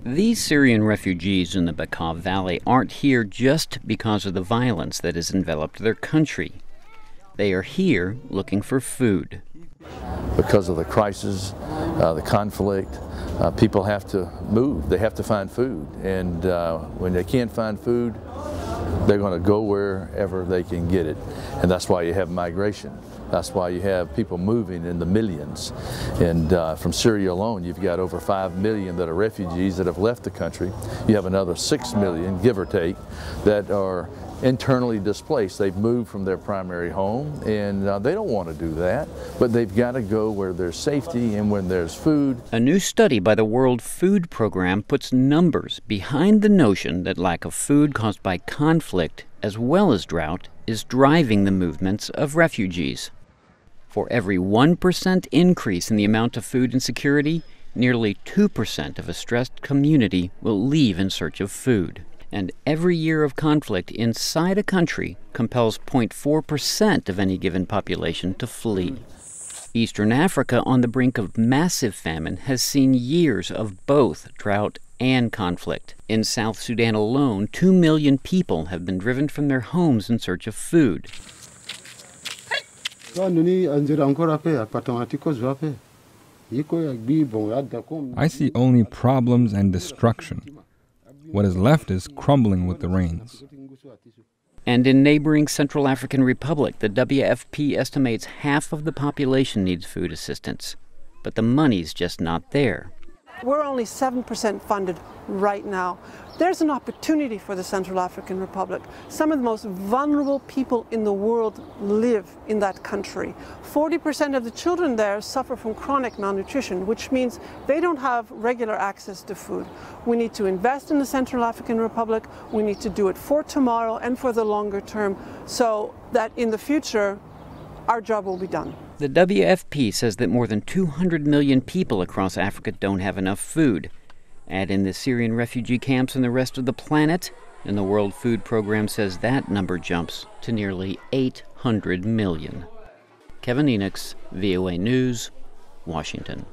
These Syrian refugees in the Bekaa Valley aren't here just because of the violence that has enveloped their country. They are here looking for food. Because of the crisis, the conflict, people have to move. They have to find food. And when they can't find food, they're going to go wherever they can get it. And that's why you have migration. That's why you have people moving in the millions. And from Syria alone, you've got over 5 million that are refugees that have left the country. You have another 6 million, give or take, that are internally displaced. They've moved from their primary home, and they don't want to do that, but they've got to go where there's safety and when there's food. A new study by the World Food Program puts numbers behind the notion that lack of food caused by conflict as well as drought is driving the movements of refugees. For every 1% increase in the amount of food insecurity, nearly 2% of a stressed community will leave in search of food. And every year of conflict inside a country compels 0.4% of any given population to flee. Eastern Africa, on the brink of massive famine, has seen years of both drought and conflict. In South Sudan alone, 2 million people have been driven from their homes in search of food. I see only problems and destruction. What is left is crumbling with the rains. And in neighboring Central African Republic, the WFP estimates half of the population needs food assistance. But the money's just not there. We're only 7% funded right now. There's an opportunity for the Central African Republic. Some of the most vulnerable people in the world live in that country. 40% of the children there suffer from chronic malnutrition, which means they don't have regular access to food. We need to invest in the Central African Republic. We need to do it for tomorrow and for the longer term so that in the future, our job will be done. The WFP says that more than 200 million people across Africa don't have enough food. Add in the Syrian refugee camps and the rest of the planet, and the World Food Program says that number jumps to nearly 800 million. Kevin Enochs, VOA News, Washington.